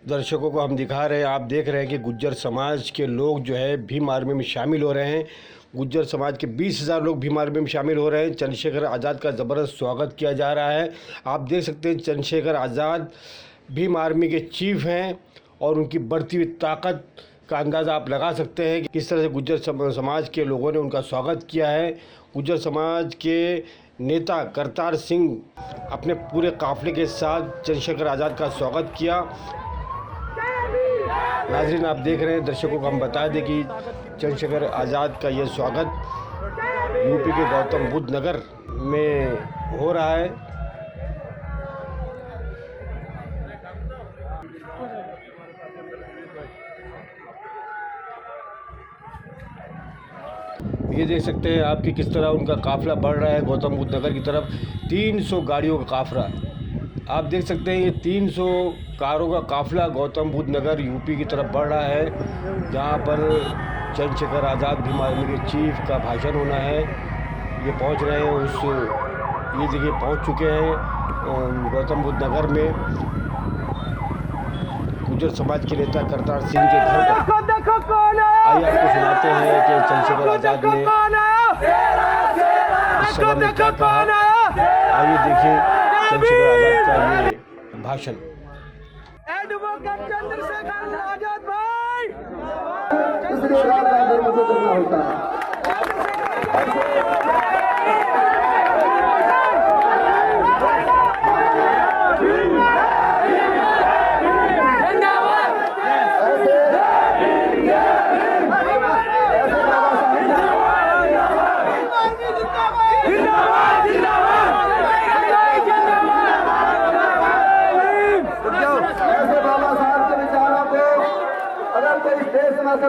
दर्शकों को हम दिखा रहे हैं, आप देख रहे हैं कि गुज्जर समाज के लोग जो है भीम आर्मी में शामिल हो रहे हैं। गुज्जर समाज के 20,000 लोग भीम आर्मी में शामिल हो रहे हैं। चंद्रशेखर आज़ाद का ज़बरदस्त स्वागत किया जा रहा है। आप देख सकते हैं चंद्रशेखर आज़ाद भीम आर्मी के चीफ हैं और उनकी बढ़ती हुई ताकत का अंदाज़ा आप लगा सकते हैं कि किस तरह से गुज्जर समाज के लोगों ने उनका स्वागत किया है। गुज्जर समाज के नेता करतार सिंह अपने पूरे काफ़िले के साथ चंद्रशेखर आज़ाद का स्वागत किया। नाज़रीन, आप देख रहे हैं, दर्शकों को हम बता दें कि चंद्रशेखर आज़ाद का ये स्वागत यूपी के गौतम बुद्ध नगर में हो रहा है। ये देख सकते हैं आप कि किस तरह उनका काफ़िला बढ़ रहा है गौतम बुद्ध नगर की तरफ। 300 गाड़ियों का काफ़िला आप देख सकते हैं। ये 300 कारों का काफ़िला गौतम बुद्ध नगर यूपी की तरफ बढ़ रहा है, जहाँ पर चंद्रशेखर आज़ाद भीम आर्मी के चीफ का भाषण होना है। ये पहुँच रहे हैं ये जगह पहुँच चुके हैं गौतम बुद्ध नगर में। गुज्जर समाज के नेता करतार सिंह के घर पर आइए आपको सुनाते हैं कि चंद्रशेखर आज़ाद ने इस सभा में क्या कहा। आइए देखिए चंद्रशेखर आज़ाद का ये भाषण। एडवोकेट चंद्रशेखर आज़ाद भाई, इसलिए करना होता है।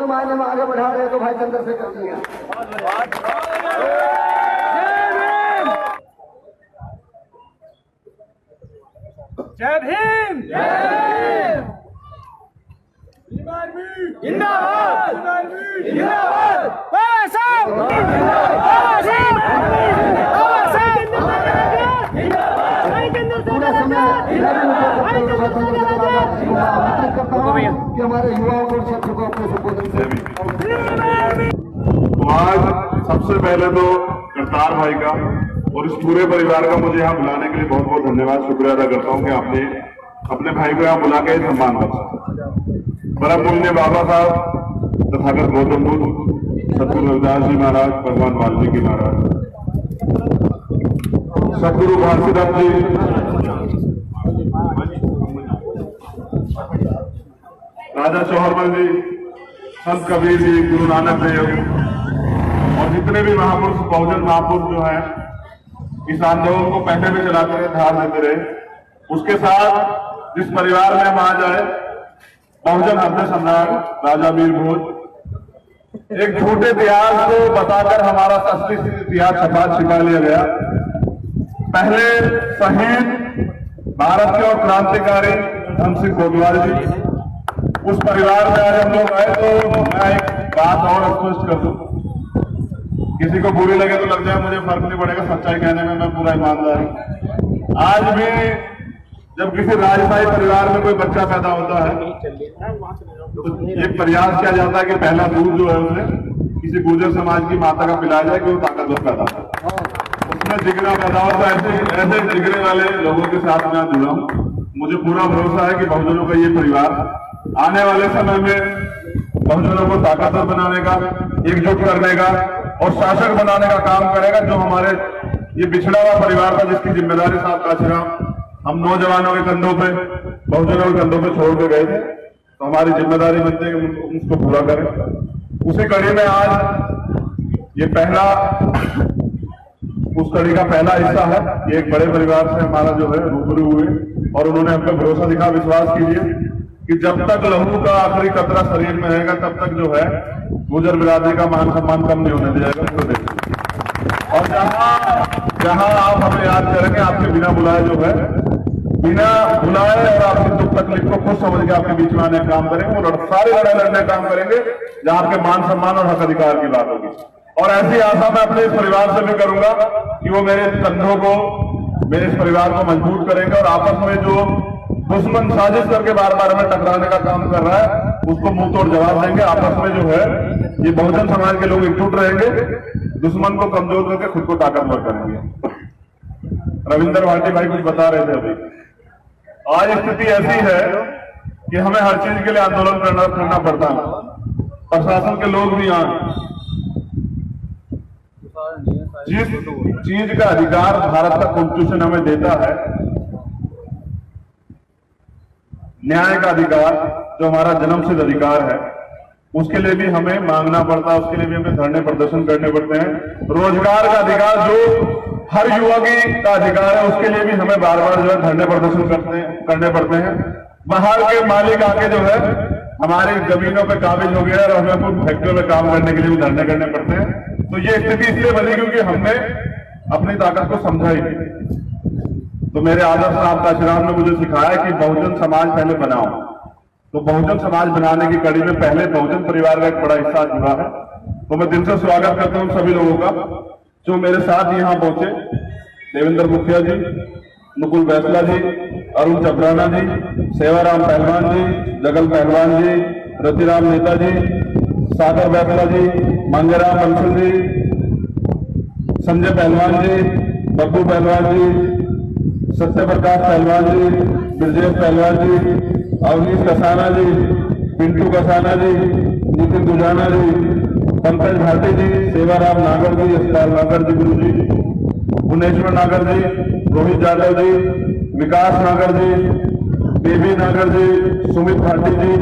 मायने में आगे बढ़ा रहे तो भाई चंद्रशेखर जी हैं। जय भीम, जय भीम, जिंदाबाद, जिंदाबाद, कि हमारे युवाओं को क्षेत्र को अपने तो आज सबसे पहले तो करतार भाई का और इस पूरे परिवार का मुझे यहाँ बुलाने के लिए बहुत बहुत धन्यवाद, शुक्रिया अदा करता हूँ कि आपने अपने भाई को यहाँ बुला के सम्मान बख्शा। परम पुण्य बाबा साहब तथागत गौतम बुद्ध, सतगुरु रविदास जी महाराज, भगवान वाल्मीकि महाराज, सतगुरु घासीदास जी, राजा चौहरमल जी, संत कबीर जी, गुरु नानक देव और जितने भी महापुरुष, बहुजन महापुरुष जो हैं इस आंदोलन को पहले में चलाते रहे, धार देते रहे। उसके साथ जिस परिवार में हम आज आए, बहुजन हृदय सम्राट राजा वीर भोज, एक छोटे इतिहास को बताकर हमारा असली इतिहास छिपा लिया गया। पहले शहीद भारत के और क्रांतिकारी धन सिंह गोदवाल जी, उस परिवार में आज हम लोग आए। तो मैं एक बात और स्पष्ट कर दूं, किसी को बुरी लगे तो लग जाए, मुझे फर्क नहीं पड़ेगा, सच्चाई कहने में मैं पूरा ईमानदार हूं। आज भी जब किसी राजशाही परिवार में कोई बच्चा पैदा होता है तो ये प्रयास किया जाता है कि पहला दूध जो है उसे किसी गुर्जर समाज की माता का पिलाया जाए कि वो ताकतवर पैदा हो, उसमें जिगरा पैदा हो। तो ऐसे जिगरे वाले लोगों के साथ मैं जुड़ा हूं। मुझे पूरा भरोसा है कि बहुजनों का ये परिवार आने वाले समय में बहुजनों को ताकतवर बनाने का, एकजुट करने का और शासक बनाने का काम करेगा। जो हमारे ये बिछड़ा हुआ परिवार था जिसकी जिम्मेदारी साहब काशीराम हम नौजवानों के कंधों पे, बहुजनों के कंधों पे छोड़ के गए थे, तो हमारी जिम्मेदारी बनती है कि उसको पूरा करें। उसी कड़ी में आज ये पहला, उस कड़ी का पहला हिस्सा है। ये एक बड़े परिवार से हमारा जो है रूबरू हुए और उन्होंने हम पे भरोसा दिखा। विश्वास कीजिए कि जब तक लहू का आखिरी कतरा शरीर में रहेगा तब तक जो है गुर्जर बिरादरी का मान सम्मान कम नहीं होने दिया जाएगा। और जहां आप हमें याद करेंगे, आपके बिना बुलाए जो है, बिना बुलाए और आपकी दुख तकलीफ को खुद समझ के आपके बीच में आने काम करेंगे और सारे लड़ाई लड़ने काम करेंगे जहां आपके मान सम्मान और हक अधिकार की बात होगी। और ऐसी आशा मैं अपने इस परिवार से भी करूंगा कि वो मेरे कंधों को, मेरे इस परिवार को मजबूत करेंगे और आपस में जो दुश्मन साजिश करके बार बार हमें टकराने का काम कर रहा है, उसको मुंह तोड़ जवाब देंगे। आपस में जो है ये बहुजन समाज के लोग एकजुट रहेंगे, दुश्मन को कमजोर करके खुद को ताकतवर करेंगे। रविंद्र भाटी भाई कुछ बता रहे थे अभी। आज स्थिति ऐसी है कि हमें हर चीज के लिए आंदोलन करना पड़ता है। प्रशासन के लोग भी आए, जिस चीज का अधिकार भारत का कॉन्स्टिट्यूशन हमें देता है, न्याय का अधिकार जो हमारा जन्मसिद्ध अधिकार है, उसके लिए भी हमें मांगना पड़ता है, उसके लिए भी हमें धरने प्रदर्शन करने पड़ते हैं। रोजगार का अधिकार जो हर युवा का अधिकार है, उसके लिए भी हमें बार बार जो है धरने प्रदर्शन करने पड़ते हैं। बाहर के मालिक आके जो है हमारी जमीनों पे काबिज हो गया और हमें कुछ फैक्ट्रियों में काम करने के लिए भी धरने करने पड़ते हैं। तो ये स्थिति इसलिए बनी क्योंकि हमने अपनी ताकत को समझा ही नहीं। तो मेरे आदर्श साहब काशीराम ने मुझे सिखाया कि बहुजन समाज पहले बनाओ। तो बहुजन समाज बनाने की कड़ी में पहले बहुजन परिवार का एक बड़ा हिस्सा जुड़ा है। तो मैं दिल से स्वागत करता हूं सभी लोगों का जो मेरे साथ यहां पहुंचे। देवेंद्र मुखिया जी, मुकुल बैसला जी, अरुण चपराना जी, सेवाराम पहलवान जी, जगल पहलवान जी, रतिराम नेता जी, सागर बैसला जी, मंगेराम बंसल जी, संजय पहलवान जी, बब्बू पहलवान जी, सत्य प्रकाश पहलवान जी, ब्रजेश पहलवान जी, अवनीश कसाना जी, पिंटू कसाना जी, नितिन दुजाना जी, पंकज भाटी जी, सेवाराम नागर जी, यशपाल नागर जी, गुरु जी, भुवनेश्वर नागर जी, रोहित यादव जी, विकास नागर जी, बेबी नागर जी, सुमित भाटी जी,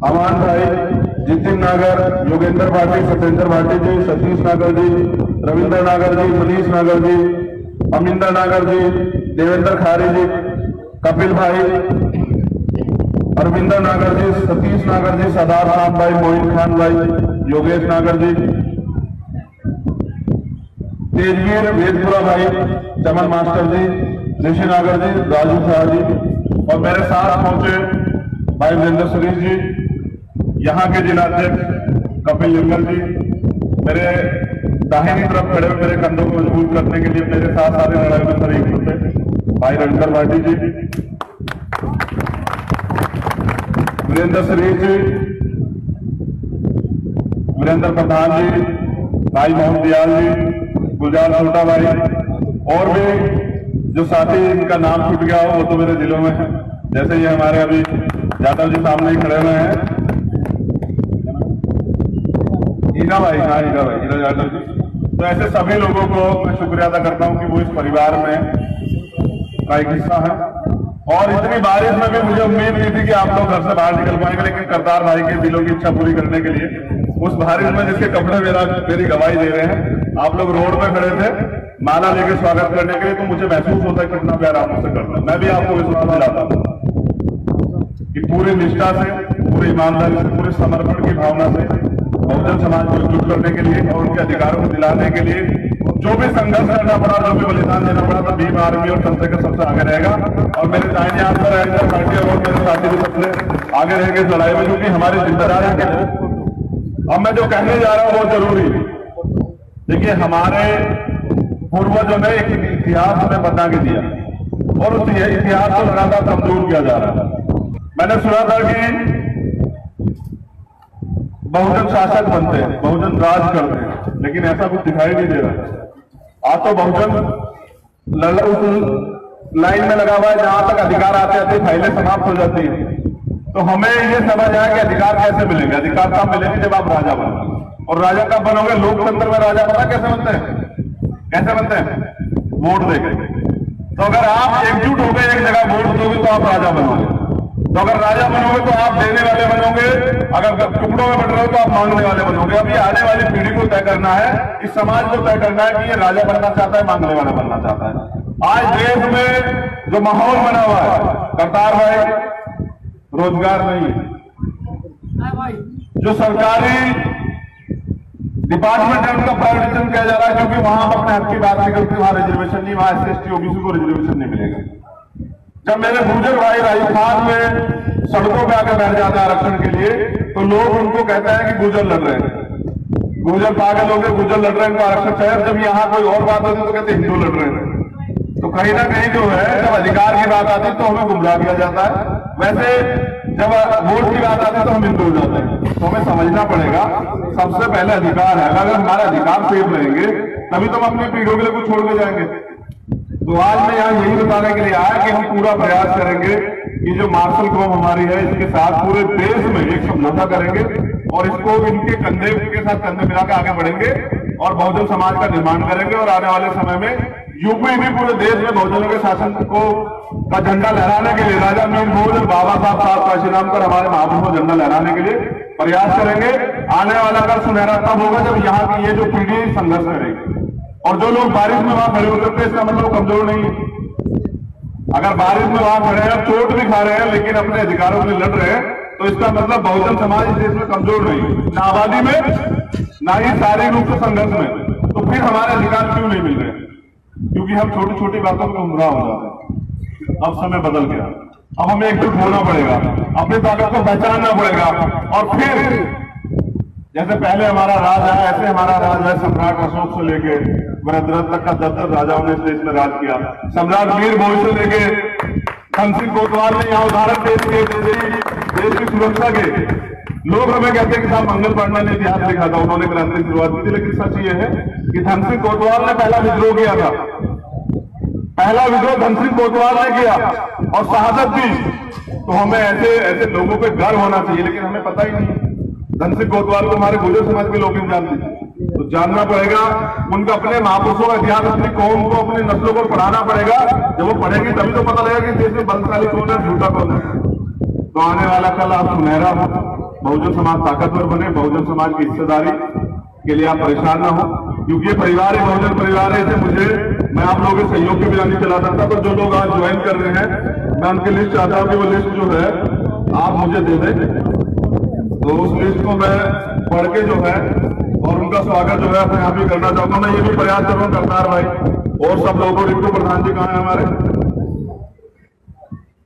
अमान भाई, जितिन नागर, योगेंद्र भाटी, सत्येंद्र भाटी जी, सतीश नागर जी, रविंद्र नागर जी, मनीष नागर जी, अमिंदर नागर जी, देवेंद्र खारी जी, कपिल भाई, अरविंदर नागर जी, सतीश नागर जी, सरदार राम भाई, मोइन खान भाई, योगेश नागर जी, तेजवीर वेदपुरा भाई, चमन मास्टर जी, ऋषि नागर जी, राजू शाह जी और मेरे साथ पहुंचे भाई वीरेंद्र सुरेश जी, यहाँ के जिलाध्यक्ष कपिल जंगल जी, मेरे दाहिनी तरफ खड़े हुए मेरे कंधों को मजबूत करने के लिए मेरे साथ सारे लड़ाई में शरीक होते भाई रणधर भाटी जी, वीरेंद्र सुरेश जी, वीरेंद्र प्रधान जी, भाई मोहन दयाल जी, गुलजार छोटा भाई और भी जो साथी इनका नाम छूट गया हो वो तो मेरे दिलों में है। जैसे ये हमारे अभी यादव जी सामने ही खड़े हुए हैं, हीरा भाई, हाँ हीरा भाई, हीरा यादव जी। तो ऐसे सभी लोगों को मैं शुक्रिया अदा करता हूं कि वो इस परिवार में का एक हिस्सा है। और इतनी बारिश में भी मुझे उम्मीद नहीं थी कि आप लोग घर से बाहर निकल पाएंगे, लेकिन करतार भाई के दिलों की इच्छा पूरी करने के लिए उस बारिश में जिसके कपड़े मेरी गवाही दे रहे हैं, आप लोग रोड पे खड़े थे माला लेके स्वागत करने के लिए। तो मुझे महसूस होता है कितना प्यार आप मुझसे करता है। मैं भी आपको विश्वास दिलाता हूं कि पूरी निष्ठा से, पूरी ईमानदारी से, पूरे समर्पण की भावना से बहुजन समाज को एकजुट करने के लिए और उनके अधिकारों को दिलाने के लिए जो भी संघर्ष करना पड़ा, जो भी बलिदान देना पड़ा, तो भीम आर्मी और चंद्रशेखर सबसे आगे रहेगा। और मेरे दाहिने हाथ पर रहेगा पार्टी और मेरे साथी भी सबसे आगे रहेंगे इस लड़ाई में, क्योंकि हमारी जिम्मेदारी है। अब मैं जो कहने जा रहा हूं वो जरूरी, देखिए हमारे पूर्वजों ने एक इतिहास हमें बता के दिया और उस इतिहास को लगातार कमजोर किया जा रहा है। मैंने सुना था कि बहुजन शासक बनते हैं, बहुजन राज करते हैं, लेकिन ऐसा कुछ दिखाई नहीं दे रहा। आज तो बहुजन उस लाइन में लगा हुआ है जहां तक अधिकार आते आते फाइलें समाप्त हो जाती है। तो हमें ये समझ आया कि अधिकार कैसे मिलेंगे। अधिकार कब मिलेंगे? जब आप राजा बनोगे। और राजा कब बनोगे? लोकतंत्र में राजा पता कैसे बनते हैं? कैसे बनते हैं? वोट देके। तो अगर आप एकजुट हो गए एक जगह वोट दोगे तो आप राजा बनोगे। तो अगर राजा बनोगे तो आप देने वाले बनोगे, अगर टुकड़ों में बट रहे हो तो आप मांगने वाले बनोगे। अभी आने वाली पीढ़ी को तय करना है, इस समाज को तय करना है कि ये राजा बनना चाहता है, मांगने वाला बनना चाहता है। आज देश में जो माहौल बना हुआ है, करतार भाई, रोजगार नहीं है, जो सरकारी डिपार्टमेंट है उनका प्राइवेटाइजेशन किया जा रहा है, क्योंकि वहां हम अपने हक की बात नहीं करते, वहां रिजर्वेशन नहीं, वहां SC/ST OBC को रिजर्वेशन नहीं मिलेगा। जब मेरे गुर्जर भाई राजस्थान में सड़कों पे आकर बैठ जाते हैं आरक्षण के लिए, तो लोग उनको कहते हैं कि गुर्जर लड़ रहे हैं, गुर्जर पागल हो गए, गुर्जर लड़ रहे हैं, इनको आरक्षण चाहिए। जब यहाँ कोई और बात होती है तो कहते हिंदू लड़ रहे हैं। तो कहीं ना कहीं जो है जब अधिकार की बात आती है तो हमें गुमराह किया जाता है, वैसे जब वोट की बात आती है तो हम हिंदू हो जाते हैं। तो हमें समझना पड़ेगा सबसे पहले अधिकार है, अगर हमारे अधिकार सेफ रहेंगे तभी तो हम अपनी पीढ़ियों के लिए कुछ छोड़ के जाएंगे। तो आज मैं यहाँ यही बताने के लिए आया कि हम पूरा प्रयास करेंगे कि जो मार्शल कौम हमारी है इसके साथ पूरे देश में एक समझौता करेंगे और इसको इनके कंधे के साथ कंधे मिलाकर आगे बढ़ेंगे और बहुजन समाज का निर्माण करेंगे। और आने वाले समय में यूपी भी पूरे देश में बहुजनों के शासन को का झंडा लहराने के लिए राजा मीर भोज और बाबा साहब काशीराम पर हमारे महापुरुषों झंडा लहराने के लिए प्रयास करेंगे। आने वाला कल सुनहरा तब होगा जब यहाँ की ये जो पीढ़ी संघर्ष करेगी। और जो लोग बारिश में वहां खड़े होते थे इसका मतलब कमजोर नहीं है। अगर बारिश में वहां खड़े हैं, चोट भी खा रहे हैं लेकिन अपने अधिकारों के लिए लड़ रहे हैं, तो इसका मतलब बहुजन समाज इस देश में कमजोर नहीं है, ना आबादी में ना ही शारीरिक रूप से संघर्ष में। तो फिर हमारे अधिकार क्यों नहीं मिल रहे? क्योंकि हम छोटी छोटी बातों में गुमराह हो जाते हैं। अब समय बदल गया, अब हमें एकजुट होना पड़ेगा, अपनी ताकत को पहचानना पड़ेगा। और फिर जैसे पहले हमारा राज है ऐसे हमारा राज है। सम्राट अशोक से लेके वृद्धरथ तक का 10 राजाओं ने इस देश में राज किया। सम्राट वीर भोज से लेके धन सिंह कोतवाल ने यहाँ उदाहरण पेश किए देश की सुरक्षा के। लोग हमें कहते हैं कि साहब मंगल पांडे ने इतिहास लिखा था, उन्होंने क्रांति की शुरुआत की थी, लेकिन सच ये है कि धन सिंह कोतवाल ने पहला विद्रोह किया था। पहला विद्रोह धन सिंह कोतवाल ने किया और शहादत दी। तो हमें ऐसे लोगों पे गर्व होना चाहिए, लेकिन हमें पता ही नहीं। धन सिंह कोतवाल को हमारे गुर्जर समाज के लोग नहीं जानते, तो जानना पड़ेगा उनका, अपने महापुरुषों का इतिहास, अपनी कौम को, अपनी नस्लों को पढ़ाना पड़ेगा। जब वो पढ़ेंगे तभी तो पता लगेगा कि देश में बलशाली कौन है, झूठा कौन है। तो आने वाला कल आप सुनहरा हो, बहुजन समाज ताकतवर बने, बहुजन समाज की हिस्सेदारी के लिए आप परेशान ना हो, क्योंकि ये परिवार है, बहुजन परिवार है। इसे मैं आप लोगों के सहयोग की भी नहीं चला सकता। तो जो लोग आज ज्वाइन कर रहे हैं, मैं उनकी लिस्ट चाहता हूँ कि वो लिस्ट जो है आप मुझे दे दें, तो उस लिस्ट को मैं पढ़ के जो है और उनका स्वागत जो है अपने यहाँ भी करना चाहूंगा। मैं ये भी प्रयास कर रहा हूँ करतार भाई और सब लोगों, रिंकू प्रधान जी कहाँ है हमारे,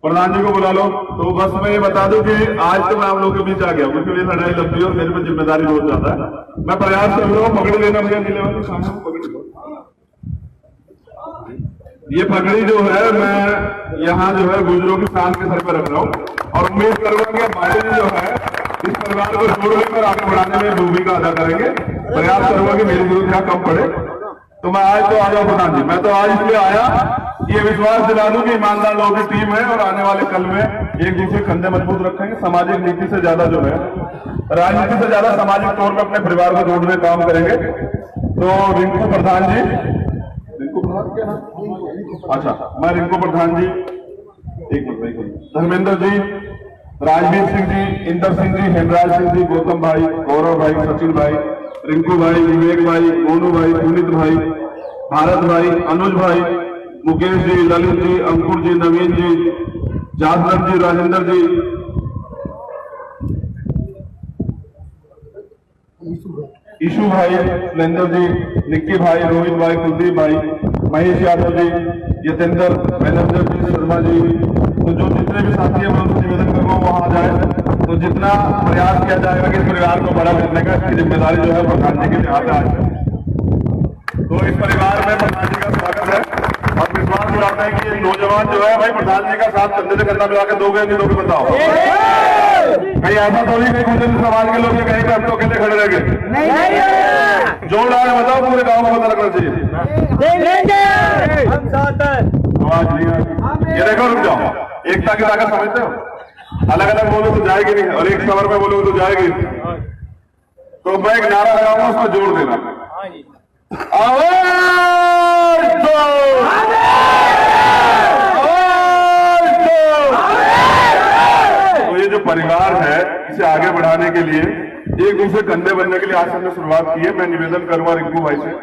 प्रधान जी को बुला लो। तो बस मैं ये बता दूं कि आज तो मैं आप लोगों के बीच आ गया क्योंकि ये लड़ाई लंबी और मेरे पे जिम्मेदारी बहुत ज्यादा है। मैं प्रयास कर रहा हूँ पगड़ी लेना, मुझे नहीं लेवा सामने पगड़ी। ये पगड़ी जो है मैं यहाँ जो है गुजरों की शान के सर पर रख रहा हूँ और उम्मीद करूंगा कि भाई जो है इस परिवार को जोड़ लेकर आगे बढ़ाने में भूमिका अदा करेंगे। प्रयास करूंगा कि मेरी जरूरत यहाँ कम पड़े। तो मैं आज तो आ जाऊँ प्रधान जी, मैं तो आज इसलिए आया ये विश्वास दिला दूं कि ईमानदार लोगों की टीम है और आने वाले कल में एक दूसरे कंधे मजबूत रखेंगे। सामाजिक नीति से ज्यादा जो है, राजनीति से ज्यादा सामाजिक तौर पर अपने परिवार को जोड़ने काम करेंगे। तो रिंकू प्रधान जी, रिंकू प्रधान क्या नाम? अच्छा, मैं रिंकू प्रधान जी, एक मिनट, धर्मेंद्र जी, राजवीर सिंह जी, इंदर सिंह जी, हेमराज सिंह जी, गौतम भाई, गौरव भाई, सचिन भाई, रिंकू भाई, विवेक भाई, मोनू भाई, पुनीत भाई, भारत भाई, अनुज भाई, मुकेश जी, ललित जी, अंकुर जी, नवीन जी, जासवंत जी, राजेंद्र जी, ईशु भाई, सुरेंद्र जी, निक्की भाई, रोहित भाई, कुलदीप भाई, महेश यादव जी, यतेंद्र, महेंद्र जी, शर्मा जी। तो जो जितने भी साथी हैं मैं उनसे निवेदन करूंगा वहां आ जाए। तो जितना प्रयास किया जाएगा कि इस परिवार को बड़ा करने का, इसकी जिम्मेदारी जो है प्रधान जी के हाथ आज है। तो इस परिवार में प्रधान जी का स्वागत है और विश्वास दिलाते हैं कि नौजवान जो है भाई प्रधान जी का साथ कंधे से कंधा मिला के दोगे नहीं दोगे बताओ। कहीं ऐसा तो नहीं गुजर समाज के लोग ये कहेंगे हम तो अकेले खड़े रह गए। जोड़ रहा है बताओ, पूरे गाँव में पता लगना चाहिए। आवाज नहीं आती, ये देखो रुक जाओ, एकता की ताकत समझते हो? अलग अलग बोलो तो जाएगी नहीं और एक सवर में बोलो तो जाएगी। तो मैं एक नारा लगाऊंगा, उसको जोड़ देना। तो ये जो परिवार है इसे आगे बढ़ाने के लिए, एक दूसरे कंधे बनने के लिए आज हमने शुरुआत की है। मैं निवेदन करूंगा रिंकू भाई से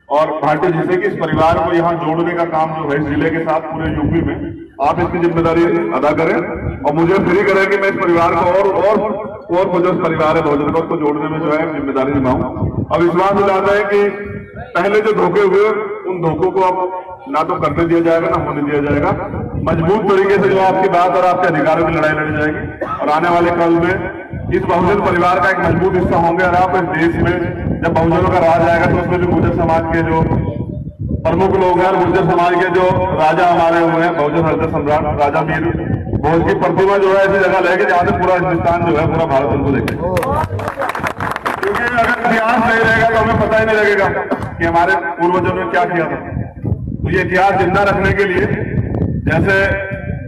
और भाटी जी से कि इस परिवार को यहाँ जोड़ने का काम जो है जिले के साथ पूरे यूपी में आप इसकी जिम्मेदारी अदा करें और मुझे फ्री करें कि मैं इस परिवार को और जो परिवार है बहुजन का उसको जोड़ने में जो है जिम्मेदारी निभाऊं। अब विश्वास दिलाता है कि पहले जो धोखे हुए उन धोखों को अब ना तो करने दिया जाएगा ना होने दिया जाएगा। मजबूत तरीके से जो आपकी बात और आपके अधिकारों की लड़ाई लड़ी जाएगी और आने वाले कल में इस बहुजन परिवार का एक मजबूत हिस्सा होंगे। और आप इस देश में जब बहुजनों का राज आएगा तो उसमें भी गुर्जर समाज के जो प्रमुख लोग हैं। गुर्जर समाज के जो राजा हमारे हुए हैं, बहुजन हृदय सम्राट राजा मीर भोज की प्रतिमा जो है ऐसी जगह लेके जहां से पूरा हिंदुस्तान जो है, पूरा भारत उनको देखे। क्योंकि अगर इतिहास नहीं रहेगा तो हमें पता ही नहीं लगेगा कि हमारे पूर्वजों ने क्या किया था। तो ये इतिहास जिंदा रखने के लिए जैसे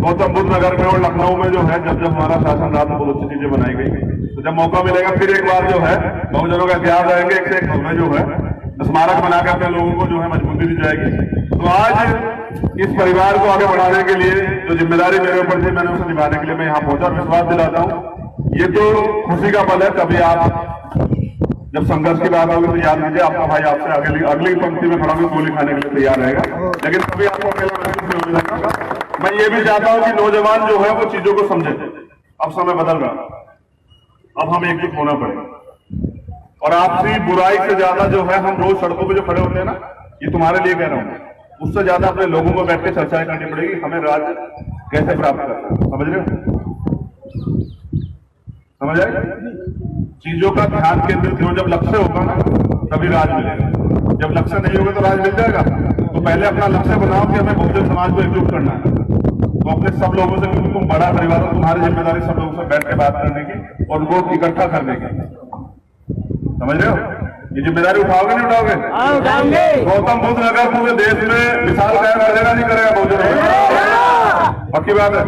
गौतम बुद्ध नगर में और लखनऊ में जो है जब हमारा शासन रहा तो बहुत अच्छी चीजें बनाई गई। तो जब मौका मिलेगा फिर एक बार जो है बहुजनों का इतिहास रहेंगे, एक से एक हमें जो है स्मारक बनाकर अपने लोगों को जो है मजबूती दी जाएगी। तो आज इस परिवार को आगे बढ़ाने के लिए जो जिम्मेदारी मेरे ऊपर थी, मैंने उसे निभाने के लिए मैं यहाँ पहुंचा और विश्वास दिलाता हूँ ये तो खुशी का पल है। कभी आप जब संघर्ष की बात होगी तो याद कीजिए आपका भाई आपसे अगली पंक्ति में खड़ा होकर गोली खाने के लिए तैयार रहेगा, लेकिन कभी आपको अकेला महसूस नहीं होने लगेगा। मैं ये भी चाहता हूं कि नौजवान जो है वो चीजों को समझे। अब समय बदल रहा, अब हमें एकजुट होना पड़ेगा और आपसी बुराई से ज्यादा जो है हम रोज सड़कों पे जो खड़े होते हैं ना, ये तुम्हारे लिए कह रहा हूं, उससे ज्यादा अपने लोगों को बैठ के चर्चाएं करनी पड़ेगी। हमें राज्य कैसे प्राप्त करना है, समझ रहे हो? समझ आए? चीजों का ध्यान केंद्रित हो, जब लक्ष्य होगा ना तभी राज मिलेगा। जब लक्ष्य नहीं होगा तो राज मिल जाएगा। तो पहले अपना लक्ष्य बनाओ कि हमें बहुजन समाज को एकजुट करना है। तो अपने सब लोगों से, क्योंकि तुम बड़ा परिवार हो, तुम्हारी जिम्मेदारी सब लोगों से बैठ के बात करने की और उनको इकट्ठा करने की। समझ रहे हो? ये जिम्मेदारी उठाओगे नहीं उठाओगे? गौतम बुद्ध नगर पूरे देश में मिसाल कायम करेगा नहीं करेगा बहुजन? पक्की बात है?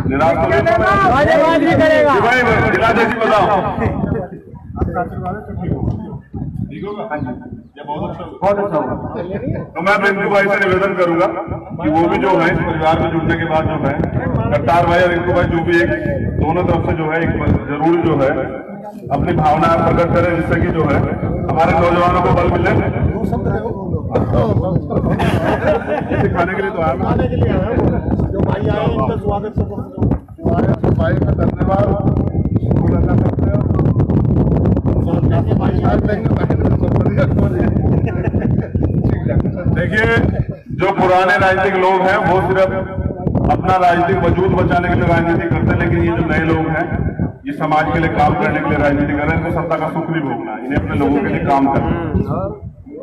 निराश तो नहीं करेगा भाई, जिला जैसी बताओ। ठीक होगा? हाँ जी, ये बहुत अच्छा होगा। तो मैं रिंकू भाई से निवेदन करूंगा कि वो भी जो है इस परिवार में जुड़ने के बाद जो है करतार भाई और रिंकू भाई जो भी एक दोनों तरफ से जो है एक जरूर जो है अपनी भावना प्रकट करें, जिससे कि जो है हमारे नौजवानों को बल मिले। सिखाने के लिए तो आया, जो भाई आए उनका स्वागत से भाई का धन्यवाद। देखिए, जो पुराने राजनीतिक लोग हैं वो सिर्फ अपना राजनीतिक वजूद बचाने के लिए राजनीति करते हैं, लेकिन ये जो नए लोग हैं ये समाज के लिए काम करने के लिए राजनीति कर रहे हैं। इनको सत्ता का सुख नहीं भोगना है, इन्हें अपने लोगों के लिए काम करना है।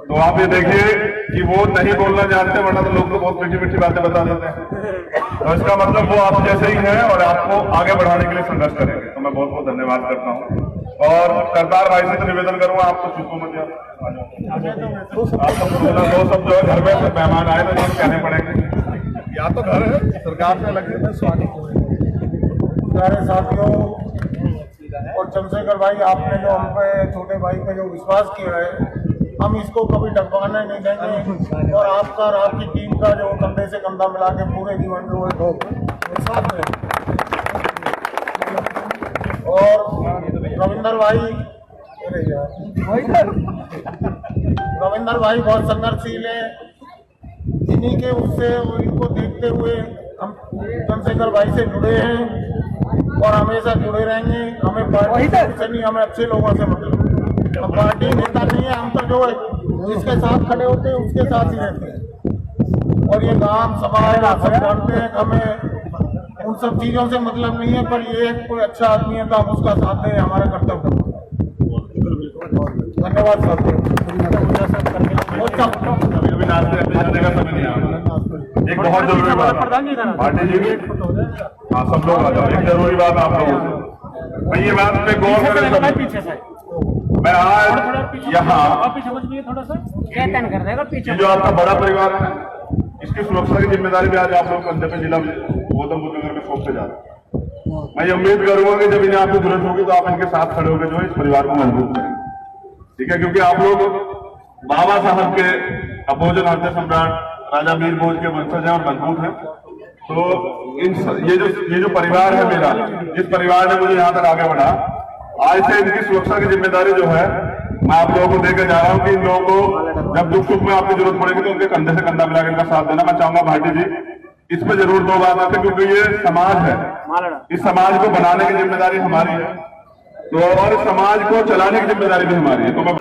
तो आप ये देखिए कि वो नहीं बोलना जानते, वरना तो लोग तो बहुत मीठी मीठी बातें बता देते हैं। तो इसका मतलब वो आप जैसे ही हैं और आपको आगे बढ़ाने के लिए संघर्ष करेंगे। तो मैं बहुत बहुत धन्यवाद करता हूँ और सरदार भाई से तो निवेदन करूंगा, आपको चुपो मत यार, दो सब जो है घर में मेहमान आए तो कहने पड़ेंगे। या तो घर है सरकार से लगे थे स्वागत। सारे साथियों और चंद्रशेखर भाई, आपने जो हम पे छोटे भाई पे जो विश्वास किया है, हम इसको कभी डगमगाने नहीं देंगे और आपका और आपकी टीम का जो कंधे से कंधा मिला के पूरे जीवन में वो साथ में। और रविंदर भाई बहुत संघर्षशील है, इन्हीं के उससे और इनको देखते हुए हम चंद्रशेखर भाई से जुड़े हैं और हमेशा जुड़े रहेंगे। हमें पार्टी से नहीं, हमें अच्छे लोगों से मतलब पार्टी नेता नहीं है, हम तो जो है जिसके साथ खड़े होते हैं उसके साथ ही रहते हैं। और ये गांव समाज आप सब जानते हैं कि हमें उन सब चीजों से मतलब नहीं है, पर ये कोई अच्छा आदमी है तो हम उसका साथ दें, हमारा कर्तव्य। धन्यवाद साहब। एक बहुत जरूरी बात पार्टी जी, हाँ सब लोग आ जाओ। एक जरूरी बात आप लोगों से, मैं ये बात पे गौर करें पीछे से। मैं आज यहाँ पीछे जो आपका बड़ा परिवार है इसकी सुरक्षा की जिम्मेदारी भी आज आप लोग कंधे पे जिला गौतम बुद्ध नगर में सौंपते जा रहे हैं। मैं ये उम्मीद करूंगा कि जब इन्हें आपकी जरूरत होगी तो आप इनके साथ खड़े होकर जो है इस परिवार को मजबूत करें। ठीक है? क्योंकि आप लोग बाबा साहब के बहुजन हृदय सम्राट राजा मीर भोज के वंशज हैं और मजबूत हैं। तो ये जो परिवार है मेरा, जिस परिवार ने मुझे यहाँ तक आगे बढ़ा, आज से इनकी सुरक्षा की जिम्मेदारी जो है मैं आप लोगों को देकर जा रहा हूँ कि इन लोगों को जब दुख सुख में आपकी जरूरत पड़ेगी तो उनके कंधे से कंधा मिलाकर इनका साथ देना। मैं चाहूंगा भाटी जी इस पे जरूर दो बात आते, क्योंकि ये समाज है, इस समाज को बनाने की जिम्मेदारी हमारी है तो और समाज को चलाने की जिम्मेदारी भी हमारी है। तो मैं